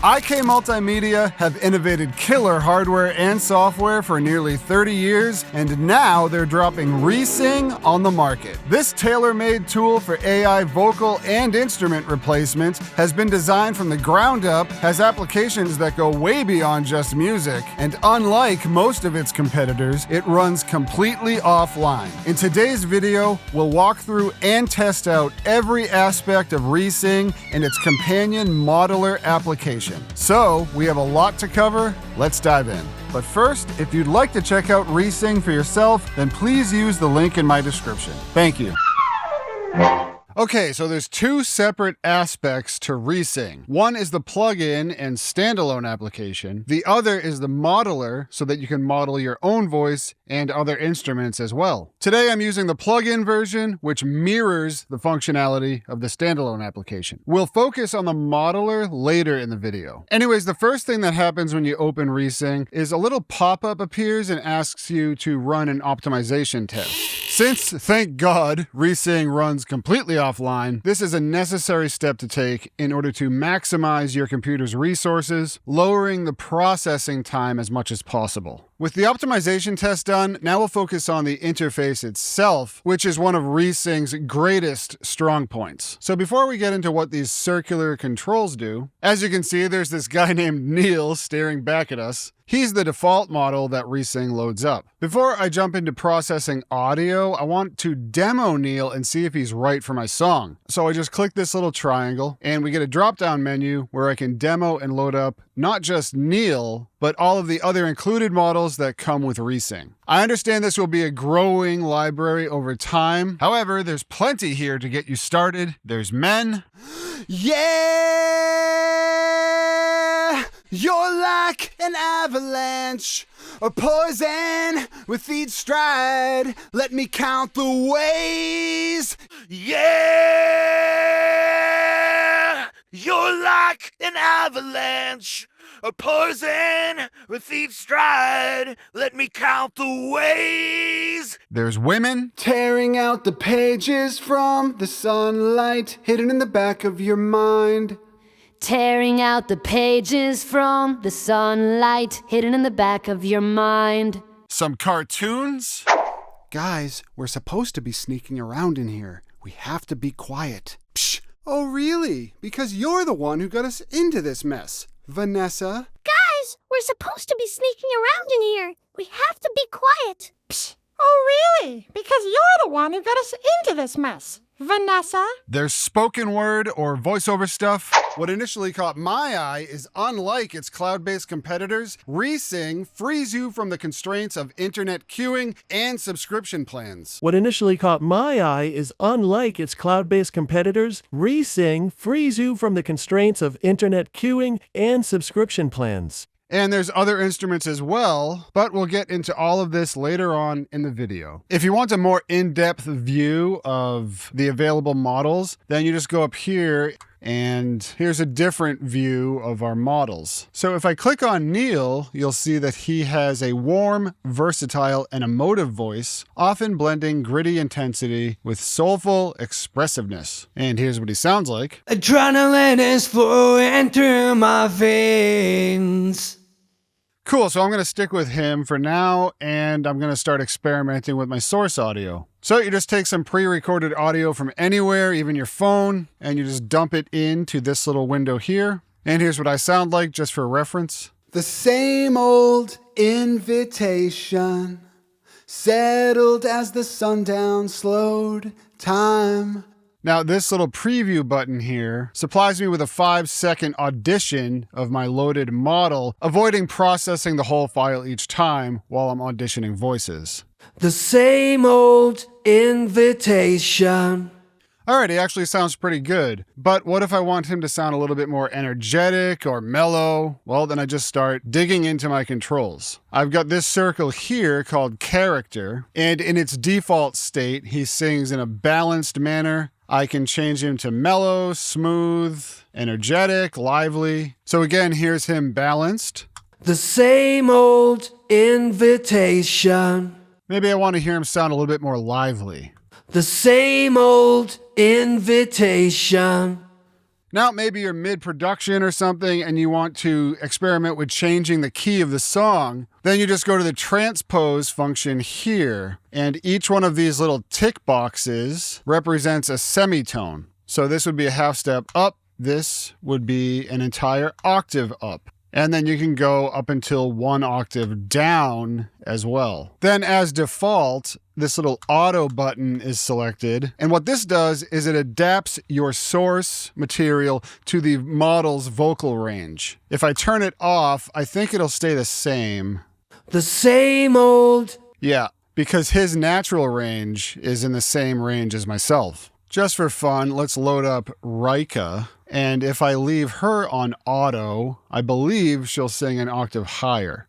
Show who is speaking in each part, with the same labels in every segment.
Speaker 1: IK Multimedia have innovated killer hardware and software for nearly 30 years, and now they're dropping ReSing on the market. This tailor-made tool for AI vocal and instrument replacement has been designed from the ground up, has applications that go way beyond just music, and unlike most of its competitors, it runs completely offline. In today's video, we'll walk through and test out every aspect of ReSing and its companion modeler application. So, we have a lot to cover. Let's dive in. But first, if you'd like to check out ReSing for yourself, then please use the link in my description. Thank you. Okay, so there's two separate aspects to ReSing. One is the plugin and standalone application. The other is the modeler, so that you can model your own voice and other instruments as well. Today I'm using the plugin version, which mirrors the functionality of the standalone application. We'll focus on the modeler later in the video. Anyways, the first thing that happens when you open ReSing is a little pop-up appears and asks you to run an optimization test. Since, thank God, ReSing runs completely offline, this is a necessary step to take in order to maximize your computer's resources, lowering the processing time as much as possible. With the optimization test done, now we'll focus on the interface itself, which is one of ReSing's greatest strong points. So before we get into what these circular controls do, as you can see, there's this guy named Neil staring back at us. He's the default model that ReSing loads up. Before I jump into processing audio, I want to demo Neil and see if he's right for my song. So I just click this little triangle and we get a drop-down menu where I can demo and load up not just Neil, but all of the other included models that come with ReSing. I understand this will be a growing library over time. However, there's plenty here to get you started. There's men. Yeah! You're like an avalanche, a poison with each stride. Let me count the ways. Yeah! You're like an avalanche, a poison with each stride. Let me count the ways. There's women. Tearing out the pages from the sunlight, hidden in the back of your mind.
Speaker 2: Tearing out the pages from the sunlight, hidden in the back of your mind.
Speaker 1: Some cartoons. Guys, we're supposed to be sneaking around in here. We have to be quiet. Psh. Oh, really? Because you're the one who got us into this mess, Vanessa.
Speaker 3: Guys, we're supposed to be sneaking around in here. We have to be quiet.
Speaker 4: Psst. Oh, really? Because you're the one who got us into this mess, Vanessa.
Speaker 1: There's spoken word or voiceover stuff. What initially caught my eye is, unlike its cloud-based competitors, ReSing frees you from the constraints of internet queuing and subscription plans.
Speaker 5: What initially caught my eye is, unlike its cloud-based competitors, ReSing frees you from the constraints of internet queuing and subscription plans.
Speaker 1: And there's other instruments as well, but we'll get into all of this later on in the video. If you want a more in-depth view of the available models, then you just go up here and here's a different view of our models. So if I click on Neil, you'll see that he has a warm, versatile, and emotive voice, often blending gritty intensity with soulful expressiveness. And here's what he sounds like.
Speaker 6: Adrenaline is flowing through my veins.
Speaker 1: Cool, so I'm going to stick with him for now, and I'm going to start experimenting with my source audio. So you just take some pre-recorded audio from anywhere, even your phone, and you just dump it into this little window here. And here's what I sound like, just for reference. The same old invitation, settled as the sundown slowed time. Now, this little preview button here supplies me with a 5-second audition of my loaded model, avoiding processing the whole file each time while I'm auditioning voices.
Speaker 6: The same old invitation.
Speaker 1: Alright, he actually sounds pretty good. But what if I want him to sound a little bit more energetic or mellow? Well, then I just start digging into my controls. I've got this circle here called character, and in its default state, he sings in a balanced manner. I can change him to mellow, smooth, energetic, lively. So again, here's him balanced.
Speaker 6: The same old invitation.
Speaker 1: Maybe I want to hear him sound a little bit more lively.
Speaker 6: The same old invitation.
Speaker 1: Now, maybe you're mid-production or something and you want to experiment with changing the key of the song. Then you just go to the transpose function here. And each one of these little tick boxes represents a semitone. So this would be a half step up. This would be an entire octave up. And then you can go up until 1 octave down as well. Then as default, this little auto button is selected. And what this does is it adapts your source material to the model's vocal range. If I turn it off, I think it'll stay the same.
Speaker 6: The same old.
Speaker 1: Yeah, because his natural range is in the same range as myself. Just for fun, let's load up Rika. And if I leave her on auto, I believe she'll sing an octave higher.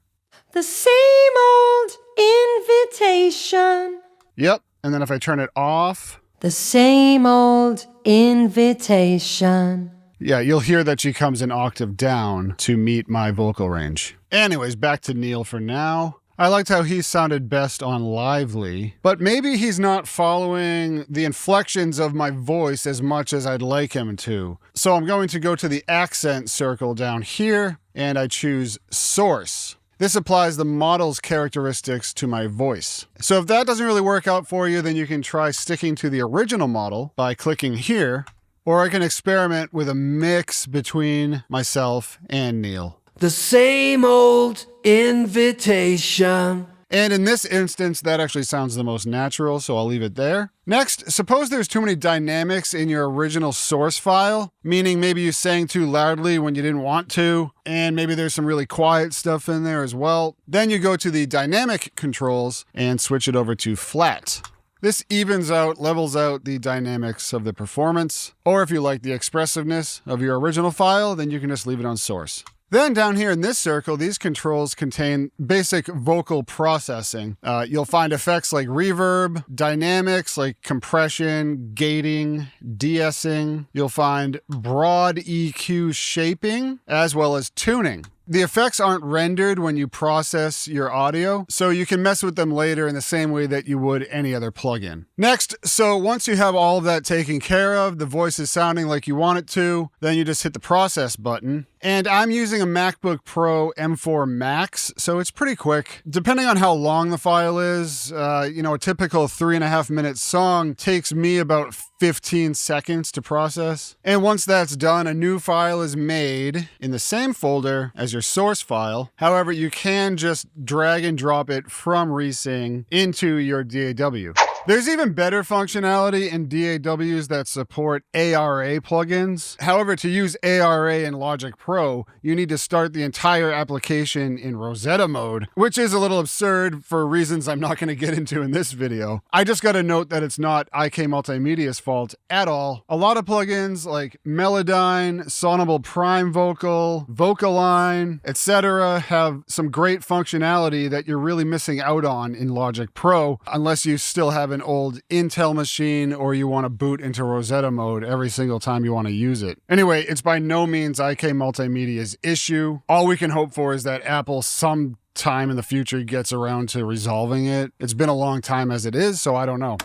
Speaker 6: The same old invitation.
Speaker 1: Yep. And then if I turn it off,
Speaker 6: The same old invitation.
Speaker 1: yeah, you'll hear that she comes an octave down to meet my vocal range. Anyways, back to Neil for now. I liked how he sounded best on Lively, but maybe he's not following the inflections of my voice as much as I'd like him to. So I'm going to go to the accent circle down here, and I choose Source. This applies the model's characteristics to my voice. So if that doesn't really work out for you, then you can try sticking to the original model by clicking here, or I can experiment with a mix between myself and Neil.
Speaker 6: The same old invitation.
Speaker 1: And in this instance, that actually sounds the most natural, so I'll leave it there. Next, suppose there's too many dynamics in your original source file, meaning maybe you sang too loudly when you didn't want to, and maybe there's some really quiet stuff in there as well. Then you go to the dynamic controls and switch it over to flat. This evens out, levels out the dynamics of the performance, or if you like the expressiveness of your original file, then you can just leave it on source. Then down here in this circle, these controls contain basic vocal processing. You'll find effects like reverb, dynamics like compression, gating, de-essing. You'll find broad EQ shaping, as well as tuning. The effects aren't rendered when you process your audio, so you can mess with them later in the same way that you would any other plugin. Next, so once you have all of that taken care of, the voice is sounding like you want it to, then you just hit the process button. And I'm using a MacBook Pro M4 Max, so it's pretty quick. Depending on how long the file is, a typical 3.5 minute song takes me about 15 seconds to process. And once that's done, a new file is made in the same folder as your source file. However, you can just drag and drop it from ReSing into your DAW. There's even better functionality in DAWs that support ARA plugins. However, to use ARA in Logic Pro, you need to start the entire application in Rosetta mode, which is a little absurd for reasons I'm not going to get into in this video. I just got to note that it's not IK Multimedia's fault at all. A lot of plugins like Melodyne, Sonable Prime Vocal, Vocaline, etc. have some great functionality that you're really missing out on in Logic Pro, unless you still have an old Intel machine or you want to boot into Rosetta mode every single time you want to use it. Anyway, it's by no means IK Multimedia's issue. All we can hope for is that Apple sometime in the future gets around to resolving it. It's been a long time as it is, so I don't know.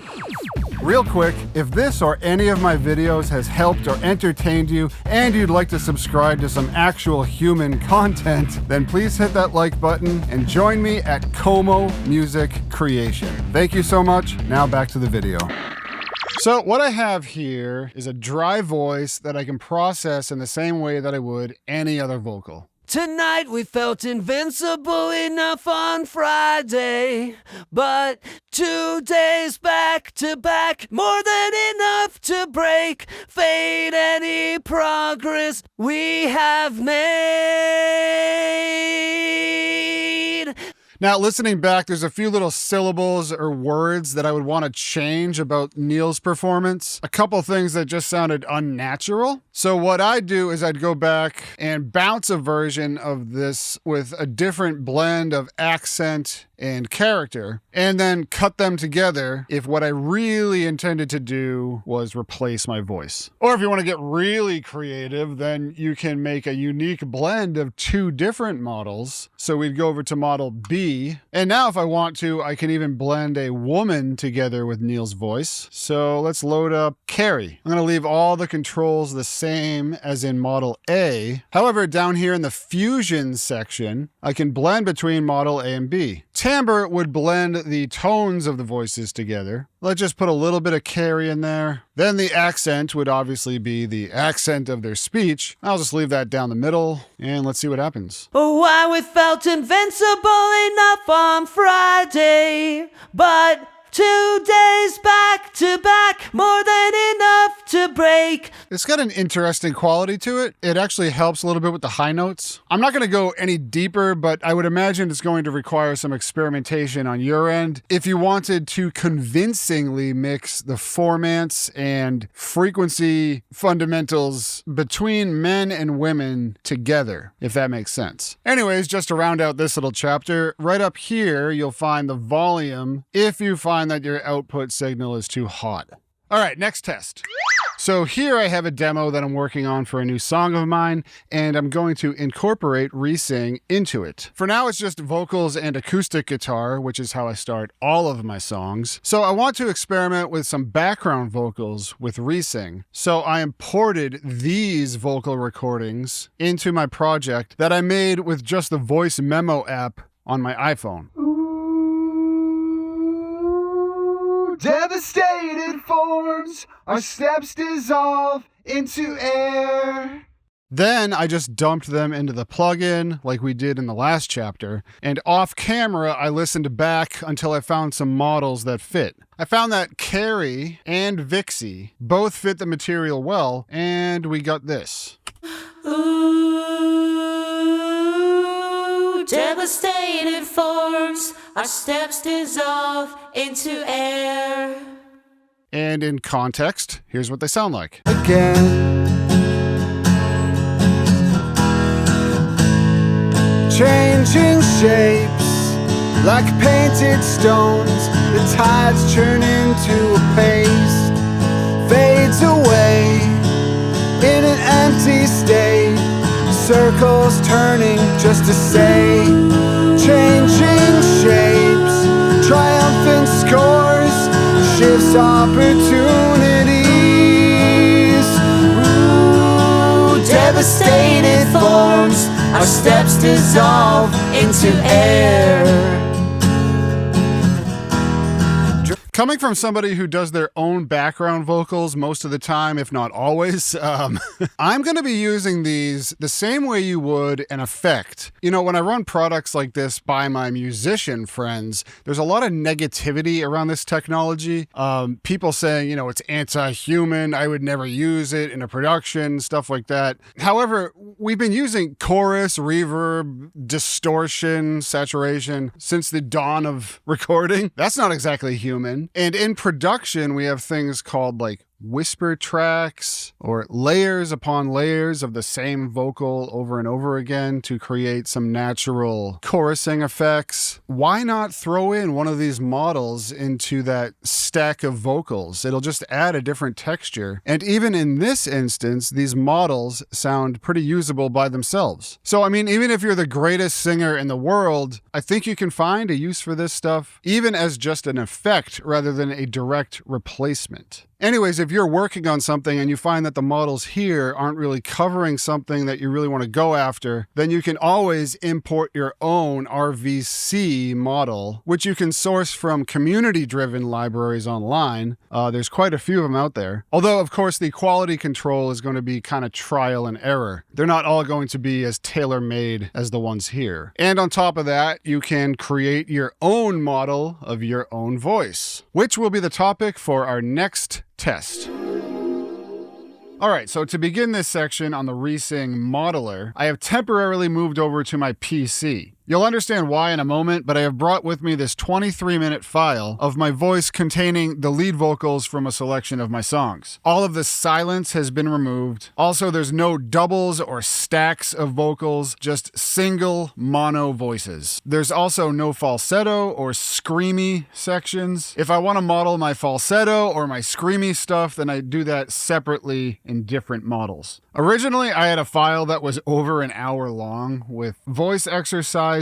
Speaker 1: Real quick, if this or any of my videos has helped or entertained you and you'd like to subscribe to some actual human content, then please hit that like button and join me at Como Music Creation. Thank you so much. Now back to the video. So what I have here is a dry voice that I can process in the same way that I would any other vocal.
Speaker 6: Tonight we felt invincible enough on Friday, but 2 days back to back, more than enough to break, fade any progress we have made.
Speaker 1: Now, listening back, there's a few little syllables or words that I would want to change about Neil's performance. A couple things that just sounded unnatural. So what I'd do is I'd go back and bounce a version of this with a different blend of accent and character, and then cut them together if what I really intended to do was replace my voice. Or if you want to get really creative, then you can make a unique blend of two different models. So we'd go over to model B, and now if I want to, I can even blend a woman together with Neil's voice. So let's load up Carrie. I'm going to leave all the controls the same as in model A. However, down here in the fusion section, I can blend between model A and B. Timbre would blend the tones of the voices together. Let's just put a little bit of Carrie in there. Then the accent would obviously be the accent of their speech. I'll just leave that down the middle, and let's see what happens.
Speaker 6: Oh, why we felt invincible enough on Friday, but 2 days back to back, more than enough to break.
Speaker 1: It's got an interesting quality to it. It actually helps a little bit with the high notes. I'm not going to go any deeper, but I would imagine it's going to require some experimentation on your end if you wanted to convincingly mix the formants and frequency fundamentals between men and women together, if that makes sense. Anyways, just to round out this little chapter, right up here, you'll find the volume if you find that your output signal is too hot. All right, next test. So here I have a demo that I'm working on for a new song of mine, and I'm going to incorporate ReSing into it. For now, it's just vocals and acoustic guitar, which is how I start all of my songs. So I want to experiment with some background vocals with ReSing. So I imported these vocal recordings into my project that I made with just the voice memo app on my iPhone. Devastated forms, our steps dissolve into air. Then I just dumped them into the plugin like we did in the last chapter, and off camera I listened back until I found some models that fit. I found that Carrie and Vixie both fit the material well, and we got this.
Speaker 6: Ooh, devastated forms, our steps dissolve into air.
Speaker 1: And in context, here's what they sound like.
Speaker 7: Again, changing shapes like painted stones. The tides turn into a paste, fades away in an empty state. Circles turning just to say, changing shapes, triumphant scores, shifts opportunities. Ooh, devastated forms, our steps dissolve into air.
Speaker 1: Coming from somebody who does their own background vocals most of the time, if not always, I'm going to be using these the same way you would an effect. You know, when I run products like this by my musician friends, there's a lot of negativity around this technology. People saying, you know, it's anti-human, I would never use it in a production, stuff like that. However, we've been using chorus, reverb, distortion, saturation since the dawn of recording. That's not exactly human. And in production, we have things called like whisper tracks or layers upon layers of the same vocal over and over again to create some natural chorusing effects. Why not throw in one of these models into that stack of vocals? It'll just add a different texture. And even in this instance, these models sound pretty usable by themselves. So, I mean, even if you're the greatest singer in the world, I think you can find a use for this stuff, even as just an effect rather than a direct replacement. Anyways, if you're working on something and you find that the models here aren't really covering something that you really want to go after, then you can always import your own RVC model, which you can source from community-driven libraries online. There's quite a few of them out there. Although, of course, the quality control is going to be kind of trial and error. They're not all going to be as tailor-made as the ones here. And on top of that, you can create your own model of your own voice, which will be the topic for our next test. All right, so to begin this section on the ReSing modeler, I have temporarily moved over to my PC. You'll understand why in a moment, but I have brought with me this 23-minute file of my voice containing the lead vocals from a selection of my songs. All of the silence has been removed. Also, there's no doubles or stacks of vocals, just single mono voices. There's also no falsetto or screamy sections. If I want to model my falsetto or my screamy stuff, then I do that separately in different models. Originally, I had a file that was over an hour long with voice exercises,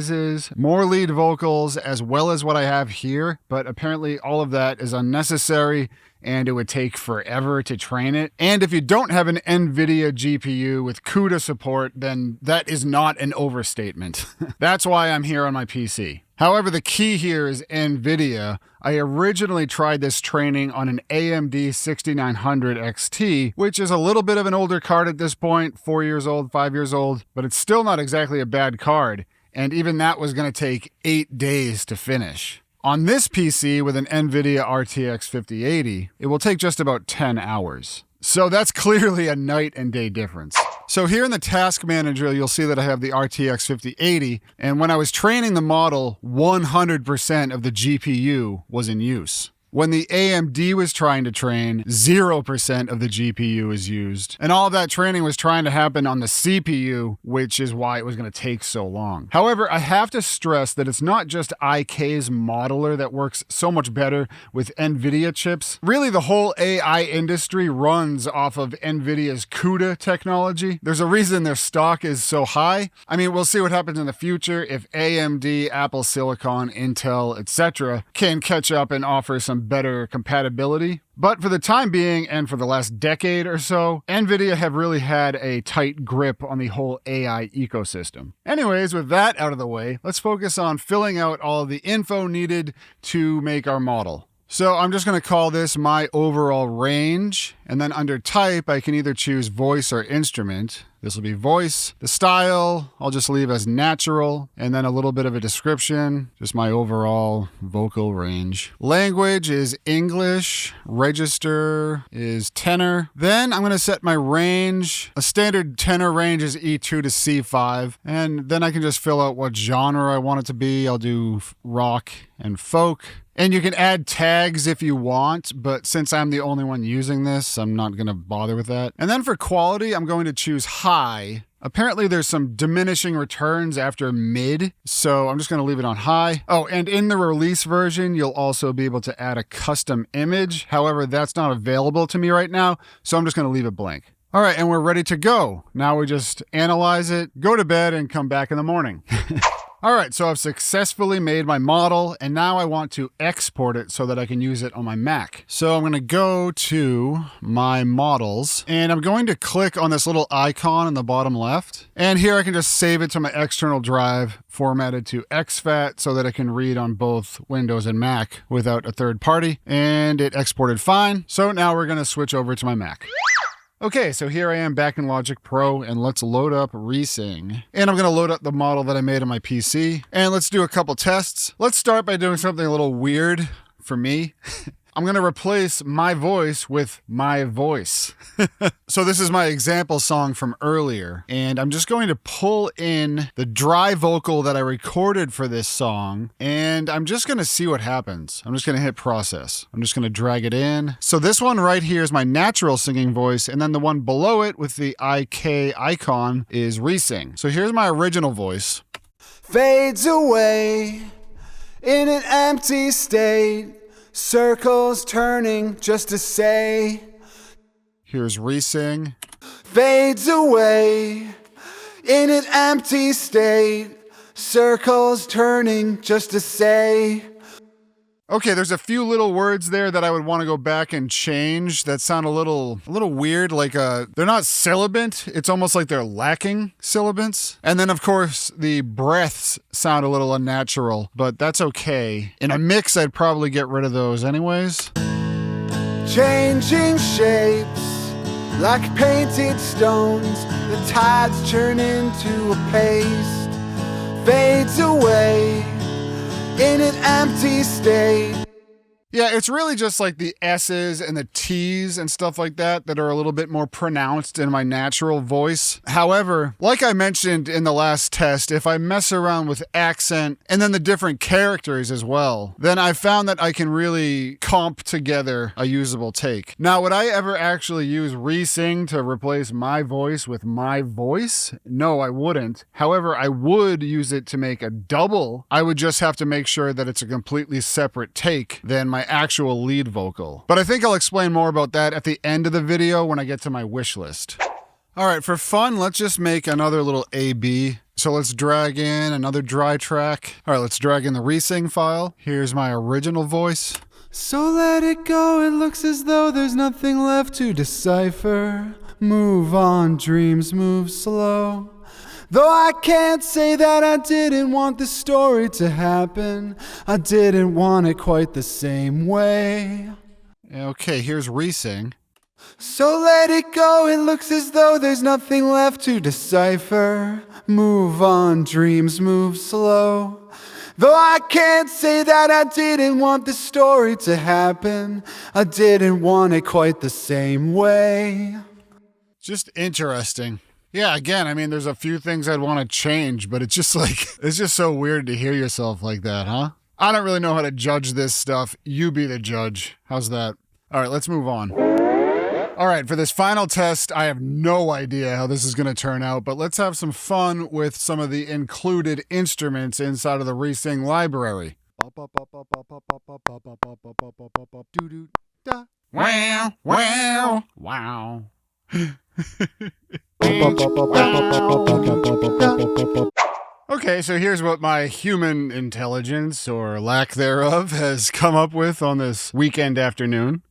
Speaker 1: more lead vocals, as well as what I have here, but apparently all of that is unnecessary and it would take forever to train it. And if you don't have an Nvidia GPU with CUDA support, then that is not an overstatement. That's why I'm here on my PC. However, the key here is Nvidia. I originally tried this training on an AMD 6900 XT, which is a little bit of an older card at this point, 4 years old, 5 years old, but it's still not exactly a bad card. And even that was going to take 8 days to finish. On this PC with an Nvidia RTX 5080, it will take just about 10 hours. So that's clearly a night and day difference. So here in the task manager, you'll see that I have the RTX 5080, and when I was training the model, 100% of the GPU was in use. When the AMD was trying to train, 0% of the GPU was used. And all of that training was trying to happen on the CPU, which is why it was going to take so long. However, I have to stress that it's not just IK's modeler that works so much better with Nvidia chips. Really, the whole AI industry runs off of Nvidia's CUDA technology. There's a reason their stock is so high. I mean, we'll see what happens in the future if AMD, Apple Silicon, Intel, etc. can catch up and offer some better compatibility. But for the time being and for the last decade or so, Nvidia have really had a tight grip on the whole AI ecosystem. Anyways, with that out of the way, let's focus on filling out all of the info needed to make our model. So I'm just going to call this my overall range, and then under type, I can either choose voice or instrument. This will be voice. The style, I'll just leave as natural, and then a little bit of a description, just my overall vocal range. Language is English. Register is tenor. Then I'm going to set my range. A standard tenor range is E2 to C5, and then I can just fill out what genre I want it to be. I'll do rock and folk. And you can add tags if you want, but since I'm the only one using this, I'm not going to bother with that. And then for quality, I'm going to choose high. Apparently there's some diminishing returns after mid, so I'm just going to leave it on high. Oh, and in the release version, you'll also be able to add a custom image. However, that's not available to me right now, so I'm just going to leave it blank. All right, and we're ready to go. Now we just analyze it, go to bed, and come back in the morning. All right, so I've successfully made my model, and now I want to export it so that I can use it on my Mac. So I'm going to go to my models, and I'm going to click on this little icon in the bottom left. And here I can just save it to my external drive, formatted to exFAT, so that I can read on both Windows and Mac without a third party. And it exported fine. So now we're going to switch over to my Mac. Okay, so here I am back in Logic Pro, and let's load up ReSing. And I'm going to load up the model that I made on my PC, and let's do a couple tests. Let's start by doing something a little weird for me. I'm going to replace my voice with my voice. So this is my example song from earlier, and I'm just going to pull in the dry vocal that I recorded for this song, and I'm just going to see what happens. I'm just going to hit process. I'm just going to drag it in. So this one right here is my natural singing voice, and then the one below it with the IK icon is ReSing. So here's my original voice.
Speaker 7: Fades away in an empty state. Circles turning just to say.
Speaker 1: Here's ReSing.
Speaker 7: Fades away in an empty state. Circles turning just to say.
Speaker 1: Okay, there's a few little words there that I would want to go back and change that sound a little weird, like they're not sibilant. It's almost like they're lacking sibilants. And then of course the breaths sound a little unnatural, but that's okay. In a mix, I'd probably get rid of those anyways.
Speaker 7: Changing shapes like painted stones. The tides turn into a paste. Fades away in an empty state.
Speaker 1: Yeah, it's really just like the S's and the T's and stuff like that that are a little bit more pronounced in my natural voice. However, like I mentioned in the last test, if I mess around with accent and then the different characters as well, then I found that I can really comp together a usable take. Now, would I ever actually use ReSing to replace my voice with my voice? No, I wouldn't. However, I would use it to make a double. I would just have to make sure that it's a completely separate take than my actual lead vocal. But I think I'll explain more about that at the end of the video when I get to my wish list. All right, for fun, let's just make another little A-B. So let's drag in another dry track. All right, let's drag in the ReSing file. Here's my original voice. So let it go, it looks as though there's nothing left to decipher. Move on, dreams move slow. Though I can't say that I didn't want this story to happen, I didn't want it quite the same way. Okay, here's ReSing. So let it go, it looks as though there's nothing left to decipher. Move on, dreams move slow. Though I can't say that I didn't want this story to happen, I didn't want it quite the same way. Just interesting. Yeah, again, I mean, there's a few things I'd want to change, but it's just like, it's just so weird to hear yourself like that, huh? I don't really know how to judge this stuff. You be the judge. How's that? All right, let's move on. All right, for this final test, I have no idea how this is going to turn out, but let's have some fun with some of the included instruments inside of the ReSing library. Wow, wow, wow. Okay, so here's what my human intelligence, or lack thereof, has come up with on this weekend afternoon.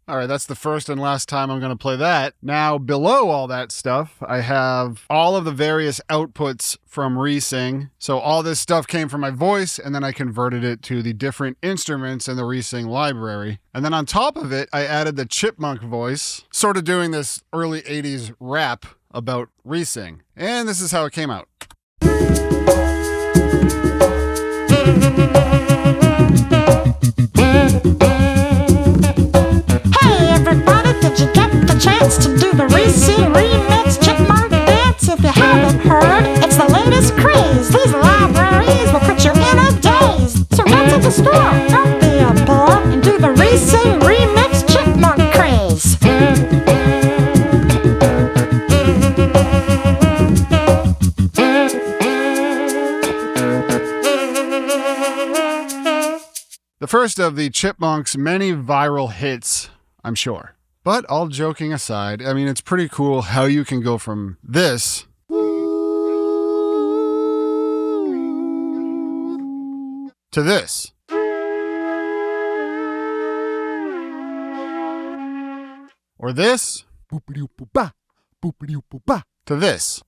Speaker 1: All right, that's the first and last time I'm going to play that. Now, below all that stuff, I have all of the various outputs from ReSing. So all this stuff came from my voice, and then I converted it to the different instruments in the ReSing library. And then on top of it, I added the chipmunk voice, sort of doing this early 80s rap about ReSing. And this is how it came out.
Speaker 4: Did you get the chance to do the ReSing remix chipmunk dance? If you haven't heard, it's the latest craze. These libraries will put you in a daze. So run to the store, don't be a bore, and do the ReSing remix chipmunk craze.
Speaker 1: The first of the Chipmunks' many viral hits, I'm sure. But all joking aside, I mean, it's pretty cool how you can go from this to this. Or this to this.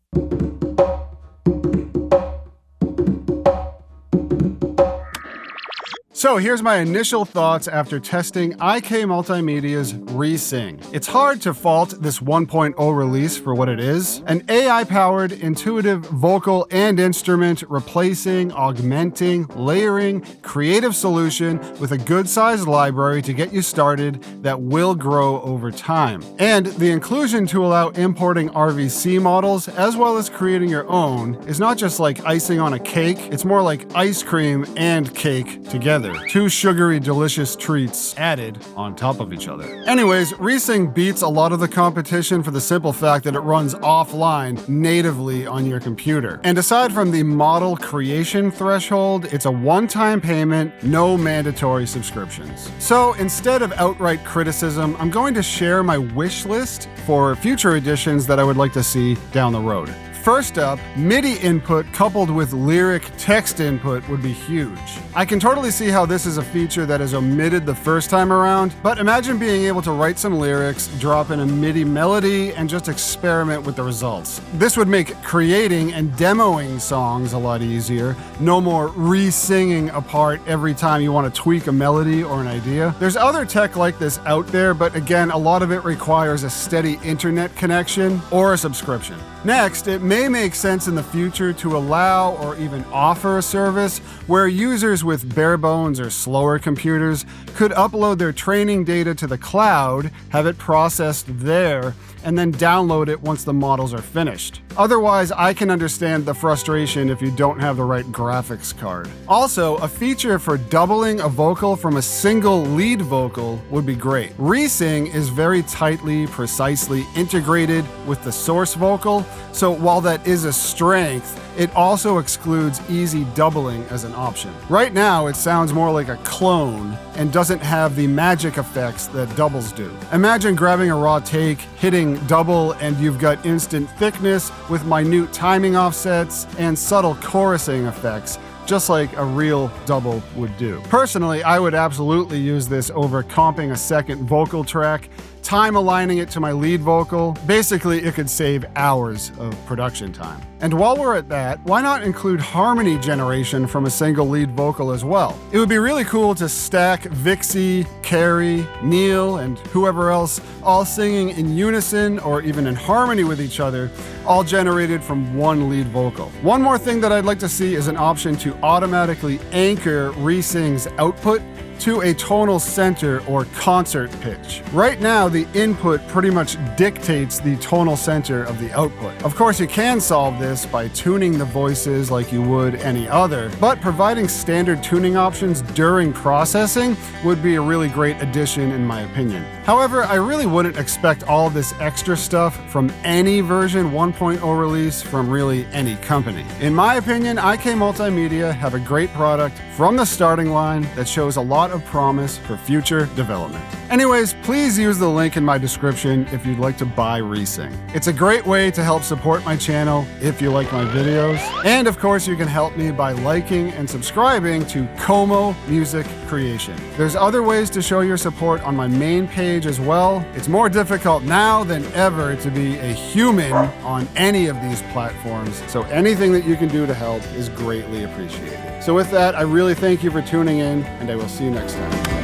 Speaker 1: So here's my initial thoughts after testing IK Multimedia's ReSing. It's hard to fault this 1.0 release for what it is. An AI-powered, intuitive vocal and instrument replacing, augmenting, layering, creative solution with a good-sized library to get you started that will grow over time. And the inclusion to allow importing RVC models as well as creating your own is not just like icing on a cake, it's more like ice cream and cake together. Two sugary, delicious treats added on top of each other. Anyways, ReSing beats a lot of the competition for the simple fact that it runs offline natively on your computer. And aside from the model creation threshold, it's a one-time payment, no mandatory subscriptions. So instead of outright criticism, I'm going to share my wish list for future editions that I would like to see down the road. First up, MIDI input coupled with lyric text input would be huge. I can totally see how this is a feature that is omitted the first time around, but imagine being able to write some lyrics, drop in a MIDI melody, and just experiment with the results. This would make creating and demoing songs a lot easier. No more re-singing a part every time you want to tweak a melody or an idea. There's other tech like this out there, but again, a lot of it requires a steady internet connection or a subscription. Next, it may make sense in the future to allow or even offer a service where users with bare bones or slower computers could upload their training data to the cloud, have it processed there, and then download it once the models are finished. Otherwise, I can understand the frustration if you don't have the right graphics card. Also, a feature for doubling a vocal from a single lead vocal would be great. ReSing is very tightly, precisely integrated with the source vocal, so while that is a strength, it also excludes easy doubling as an option. Right now, it sounds more like a clone and doesn't have the magic effects that doubles do. Imagine grabbing a raw take, hitting double, and you've got instant thickness with minute timing offsets and subtle chorusing effects, just like a real double would do. Personally, I would absolutely use this over comping a second vocal track, time aligning it to my lead vocal. Basically, it could save hours of production time. And while we're at that, why not include harmony generation from a single lead vocal as well? It would be really cool to stack Vixie, Carrie, Neil, and whoever else all singing in unison or even in harmony with each other, all generated from one lead vocal. One more thing that I'd like to see is an option to automatically anchor ReSing's output to a tonal center or concert pitch. Right now, the input pretty much dictates the tonal center of the output. Of course, you can solve this by tuning the voices like you would any other, but providing standard tuning options during processing would be a really great addition in my opinion. However, I really wouldn't expect all of this extra stuff from any version 1.0 release from really any company. In my opinion, IK Multimedia have a great product from the starting line that shows a lot of promise for future development. Anyways, please use the link in my description if you'd like to buy ReSing. It's a great way to help support my channel if you like my videos. And of course, you can help me by liking and subscribing to Como Music Creation. There's other ways to show your support on my main page as well. It's more difficult now than ever to be a human on any of these platforms, so anything that you can do to help is greatly appreciated. So with that, I really thank you for tuning in, and I will see you next time.